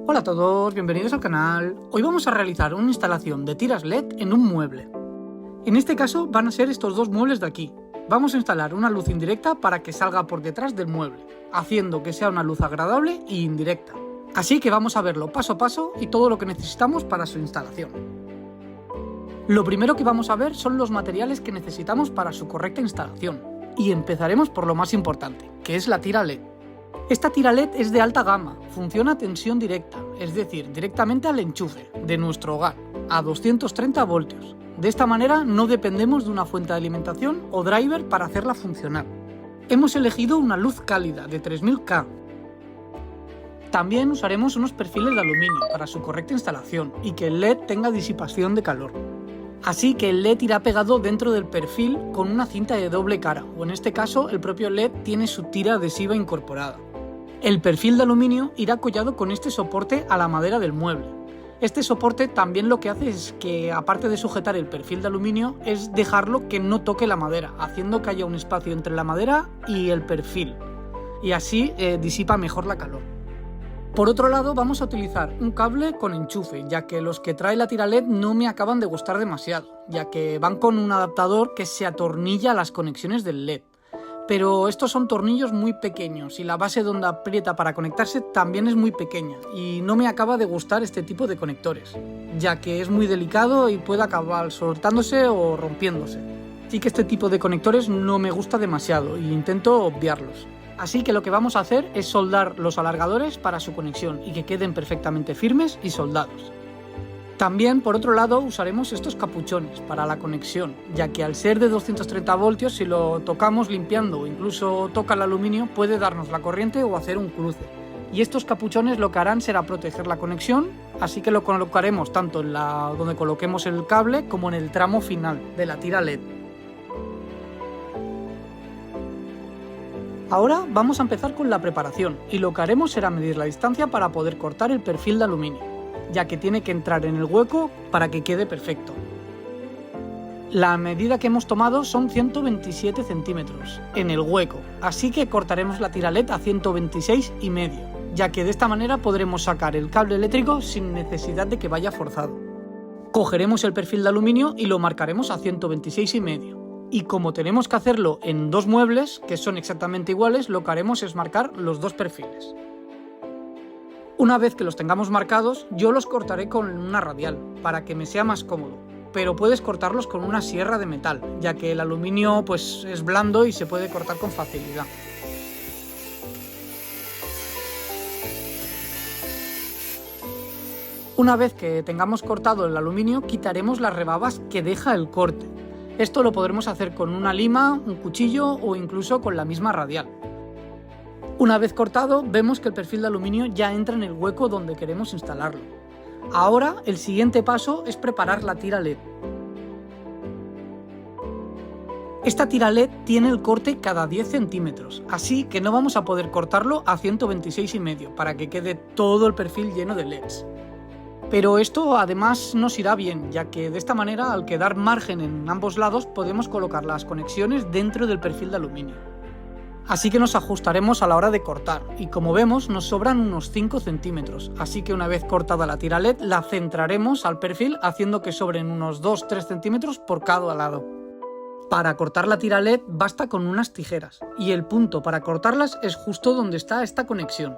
Hola a todos, bienvenidos al canal. Hoy vamos a realizar una instalación de tiras LED en un mueble. En este caso van a ser estos dos muebles de aquí. Vamos a instalar una luz indirecta para que salga por detrás del mueble, haciendo que sea una luz agradable e indirecta. Así que vamos a verlo paso a paso y todo lo que necesitamos para su instalación. Lo primero que vamos a ver son los materiales que necesitamos para su correcta instalación. Y empezaremos por lo más importante, que es la tira LED. Esta tira LED es de alta gama, funciona a tensión directa, es decir, directamente al enchufe de nuestro hogar, a 230 voltios. De esta manera no dependemos de una fuente de alimentación o driver para hacerla funcionar. Hemos elegido una luz cálida de 3000K. También usaremos unos perfiles de aluminio para su correcta instalación y que el LED tenga disipación de calor. Así que el LED irá pegado dentro del perfil con una cinta de doble cara, o en este caso el propio LED tiene su tira adhesiva incorporada. El perfil de aluminio irá collado con este soporte a la madera del mueble. Este soporte también lo que hace es que, aparte de sujetar el perfil de aluminio, es dejarlo que no toque la madera, haciendo que haya un espacio entre la madera y el perfil, y así disipa mejor la calor. Por otro lado, vamos a utilizar un cable con enchufe, ya que los que trae la tira LED no me acaban de gustar demasiado, ya que van con un adaptador que se atornilla a las conexiones del LED. Pero estos son tornillos muy pequeños y la base donde aprieta para conectarse también es muy pequeña y no me acaba de gustar este tipo de conectores, ya que es muy delicado y puede acabar soltándose o rompiéndose. Así que este tipo de conectores no me gusta demasiado e intento obviarlos. Así que lo que vamos a hacer es soldar los alargadores para su conexión y que queden perfectamente firmes y soldados. También, por otro lado, usaremos estos capuchones para la conexión, ya que al ser de 230 voltios, si lo tocamos limpiando o incluso toca el aluminio, puede darnos la corriente o hacer un cruce. Y estos capuchones lo que harán será proteger la conexión, así que lo colocaremos tanto en donde coloquemos el cable como en el tramo final de la tira LED. Ahora vamos a empezar con la preparación y lo que haremos será medir la distancia para poder cortar el perfil de aluminio, ya que tiene que entrar en el hueco para que quede perfecto. La medida que hemos tomado son 127 centímetros en el hueco, así que cortaremos la tira LED a 126,5, ya que de esta manera podremos sacar el cable eléctrico sin necesidad de que vaya forzado. Cogeremos el perfil de aluminio y lo marcaremos a 126,5. Y como tenemos que hacerlo en dos muebles, que son exactamente iguales, lo que haremos es marcar los dos perfiles. Una vez que los tengamos marcados, yo los cortaré con una radial, para que me sea más cómodo. Pero puedes cortarlos con una sierra de metal, ya que el aluminio pues, es blando y se puede cortar con facilidad. Una vez que tengamos cortado el aluminio, quitaremos las rebabas que deja el corte. Esto lo podremos hacer con una lima, un cuchillo o incluso con la misma radial. Una vez cortado, vemos que el perfil de aluminio ya entra en el hueco donde queremos instalarlo. Ahora, el siguiente paso es preparar la tira LED. Esta tira LED tiene el corte cada 10 centímetros, así que no vamos a poder cortarlo a 126,5 para que quede todo el perfil lleno de LEDs. Pero esto además nos irá bien, ya que de esta manera, al quedar margen en ambos lados, podemos colocar las conexiones dentro del perfil de aluminio. Así que nos ajustaremos a la hora de cortar, y como vemos nos sobran unos 5 centímetros, así que una vez cortada la tira LED, la centraremos al perfil haciendo que sobren unos 2-3 centímetros por cada lado. Para cortar la tira LED basta con unas tijeras, y el punto para cortarlas es justo donde está esta conexión.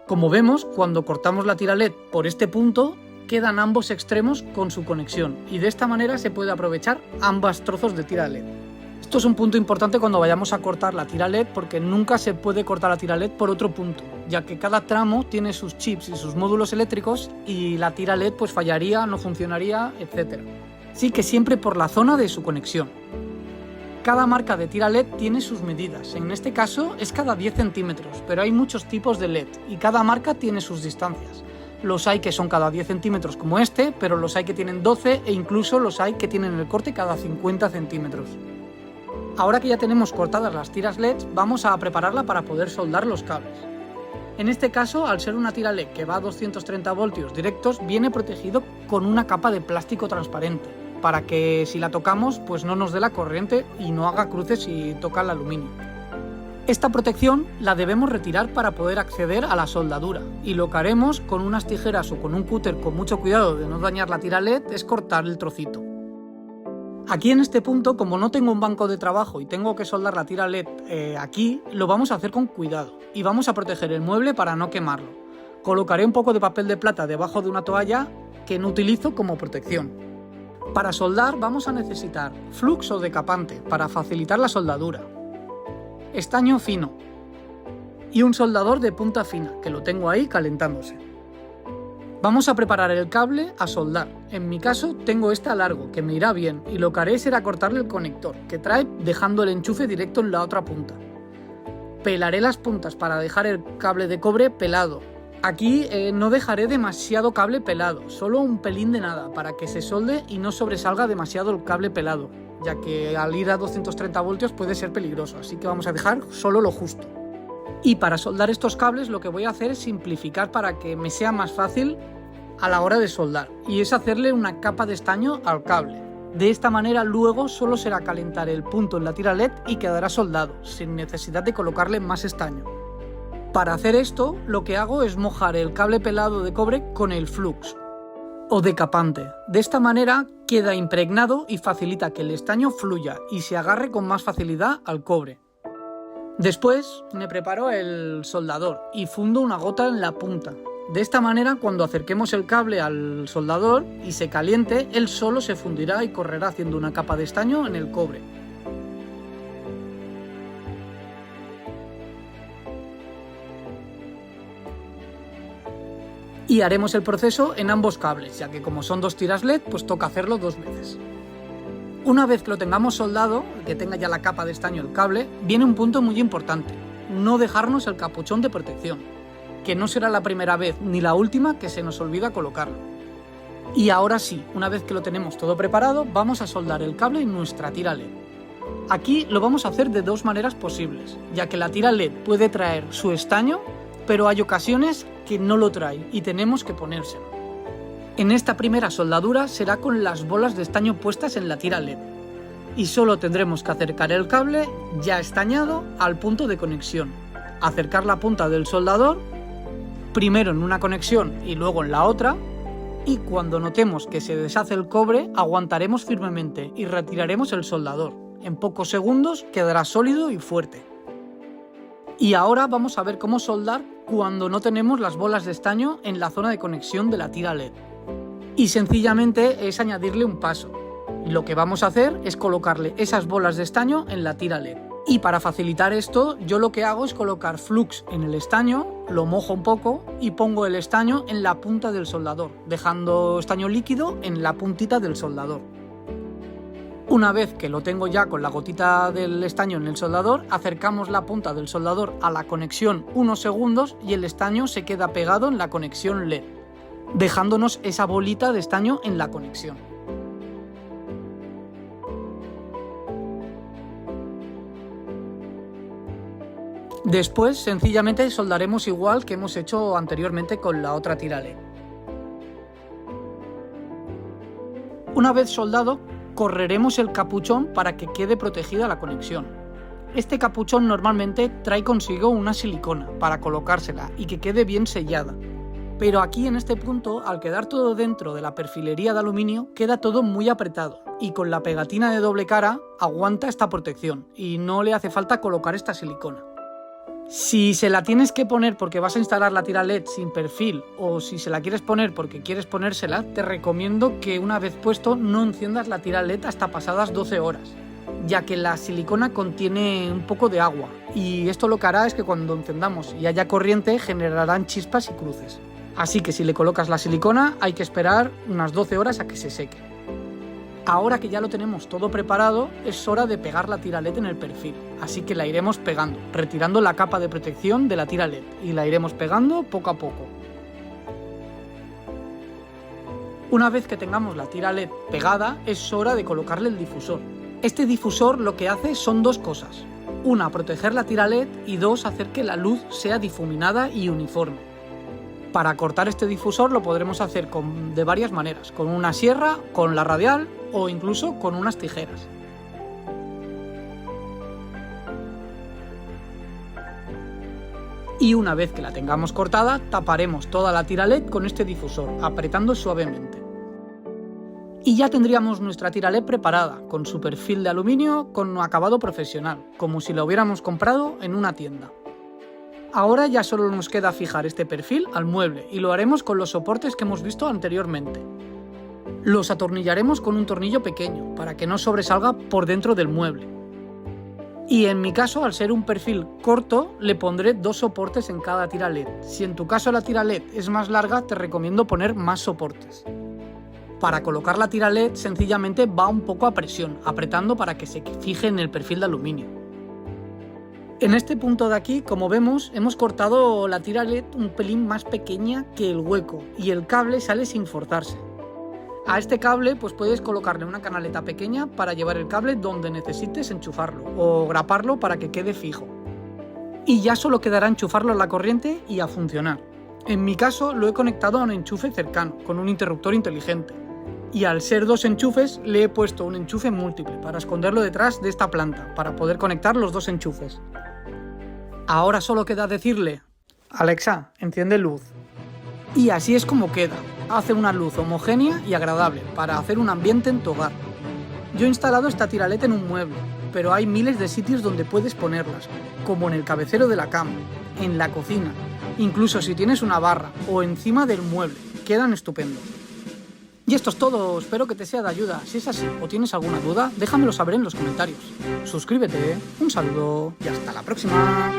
Como vemos, cuando cortamos la tira LED por este punto, quedan ambos extremos con su conexión y de esta manera se puede aprovechar ambos trozos de tira LED. Esto es un punto importante cuando vayamos a cortar la tira LED porque nunca se puede cortar la tira LED por otro punto, ya que cada tramo tiene sus chips y sus módulos eléctricos y la tira LED pues fallaría, no funcionaría, etc. Así que siempre por la zona de su conexión. Cada marca de tira LED tiene sus medidas, en este caso es cada 10 centímetros, pero hay muchos tipos de LED y cada marca tiene sus distancias. Los hay que son cada 10 centímetros como este, pero los hay que tienen 12 e incluso los hay que tienen el corte cada 50 centímetros. Ahora que ya tenemos cortadas las tiras LED, vamos a prepararla para poder soldar los cables. En este caso, al ser una tira LED que va a 230 voltios directos, viene protegido con una capa de plástico transparente, para que si la tocamos pues no nos dé la corriente y no haga cruces si toca el aluminio. Esta protección la debemos retirar para poder acceder a la soldadura, y lo que haremos con unas tijeras o con un cúter con mucho cuidado de no dañar la tira LED es cortar el trocito. Aquí en este punto, como no tengo un banco de trabajo y tengo que soldar la tira LED aquí, lo vamos a hacer con cuidado y vamos a proteger el mueble para no quemarlo. Colocaré un poco de papel de plata debajo de una toalla que no utilizo como protección. Para soldar vamos a necesitar flux o decapante para facilitar la soldadura, estaño fino y un soldador de punta fina que lo tengo ahí calentándose. Vamos a preparar el cable a soldar. En mi caso tengo este largo que me irá bien y lo que haré será cortarle el conector que trae dejando el enchufe directo en la otra punta. Pelaré las puntas para dejar el cable de cobre pelado. Aquí no dejaré demasiado cable pelado, solo un pelín de nada para que se solde y no sobresalga demasiado el cable pelado, ya que al ir a 230 voltios puede ser peligroso, así que vamos a dejar solo lo justo. Y para soldar estos cables lo que voy a hacer es simplificar para que me sea más fácil a la hora de soldar, y es hacerle una capa de estaño al cable. De esta manera luego solo será calentar el punto en la tira LED y quedará soldado, sin necesidad de colocarle más estaño. Para hacer esto, lo que hago es mojar el cable pelado de cobre con el flux o decapante. De esta manera queda impregnado y facilita que el estaño fluya y se agarre con más facilidad al cobre. Después me preparo el soldador y fundo una gota en la punta. De esta manera, cuando acerquemos el cable al soldador y se caliente, él solo se fundirá y correrá haciendo una capa de estaño en el cobre. Y haremos el proceso en ambos cables, ya que como son dos tiras LED, pues toca hacerlo dos veces. Una vez que lo tengamos soldado, que tenga ya la capa de estaño el cable, viene un punto muy importante: no dejarnos el capuchón de protección, que no será la primera vez ni la última que se nos olvida colocarlo. Y ahora sí, una vez que lo tenemos todo preparado, vamos a soldar el cable en nuestra tira LED. Aquí lo vamos a hacer de dos maneras posibles, ya que la tira LED puede traer su estaño, pero hay ocasiones que no lo trae y tenemos que ponérselo. En esta primera soldadura será con las bolas de estaño puestas en la tira LED y solo tendremos que acercar el cable ya estañado al punto de conexión, acercar la punta del soldador primero en una conexión y luego en la otra, y cuando notemos que se deshace el cobre aguantaremos firmemente y retiraremos el soldador. En pocos segundos quedará sólido y fuerte. Y ahora vamos a ver cómo soldar cuando no tenemos las bolas de estaño en la zona de conexión de la tira LED. Y sencillamente es añadirle un paso. Lo que vamos a hacer es colocarle esas bolas de estaño en la tira LED. Y para facilitar esto, yo lo que hago es colocar flux en el estaño, lo mojo un poco y pongo el estaño en la punta del soldador, dejando estaño líquido en la puntita del soldador. Una vez que lo tengo ya con la gotita del estaño en el soldador, acercamos la punta del soldador a la conexión unos segundos y el estaño se queda pegado en la conexión LED, dejándonos esa bolita de estaño en la conexión. Después sencillamente soldaremos igual que hemos hecho anteriormente con la otra tira LED. Una vez soldado, correremos el capuchón para que quede protegida la conexión. Este capuchón normalmente trae consigo una silicona para colocársela y que quede bien sellada. Pero aquí en este punto, al quedar todo dentro de la perfilería de aluminio, queda todo muy apretado y con la pegatina de doble cara aguanta esta protección y no le hace falta colocar esta silicona. Si se la tienes que poner porque vas a instalar la tira LED sin perfil o si se la quieres poner porque quieres ponérsela, te recomiendo que una vez puesto no enciendas la tira LED hasta pasadas 12 horas, ya que la silicona contiene un poco de agua y esto lo que hará es que cuando encendamos y haya corriente generarán chispas y cruces. Así que si le colocas la silicona hay que esperar unas 12 horas a que se seque. Ahora que ya lo tenemos todo preparado, es hora de pegar la tira LED en el perfil, así que la iremos pegando, retirando la capa de protección de la tira LED y la iremos pegando poco a poco. Una vez que tengamos la tira LED pegada, es hora de colocarle el difusor. Este difusor lo que hace son dos cosas: una, proteger la tira LED y dos, hacer que la luz sea difuminada y uniforme. Para cortar este difusor lo podremos hacer de varias maneras, con una sierra, con la radial o incluso con unas tijeras. Y una vez que la tengamos cortada, taparemos toda la tira LED con este difusor, apretando suavemente. Y ya tendríamos nuestra tira LED preparada, con su perfil de aluminio con acabado profesional, como si la hubiéramos comprado en una tienda. Ahora ya solo nos queda fijar este perfil al mueble y lo haremos con los soportes que hemos visto anteriormente. Los atornillaremos con un tornillo pequeño, para que no sobresalga por dentro del mueble. Y en mi caso, al ser un perfil corto, le pondré 2 soportes en cada tira LED. Si en tu caso la tira LED es más larga, te recomiendo poner más soportes. Para colocar la tira LED sencillamente va un poco a presión, apretando para que se fije en el perfil de aluminio. En este punto de aquí, como vemos, hemos cortado la tira LED un pelín más pequeña que el hueco y el cable sale sin forzarse. A este cable pues puedes colocarle una canaleta pequeña para llevar el cable donde necesites enchufarlo o graparlo para que quede fijo. Y ya solo quedará enchufarlo a la corriente y a funcionar. En mi caso lo he conectado a un enchufe cercano con un interruptor inteligente. Y al ser 2 enchufes le he puesto un enchufe múltiple para esconderlo detrás de esta planta para poder conectar los 2 enchufes. Ahora solo queda decirle: Alexa, enciende luz. Y así es como queda. Hace una luz homogénea y agradable para hacer un ambiente en tu hogar. Yo he instalado esta tira LED en un mueble, pero hay miles de sitios donde puedes ponerlas, como en el cabecero de la cama, en la cocina, incluso si tienes una barra o encima del mueble, quedan estupendos. Y esto es todo, espero que te sea de ayuda. Si es así o tienes alguna duda, déjamelo saber en los comentarios. Suscríbete, un saludo y hasta la próxima.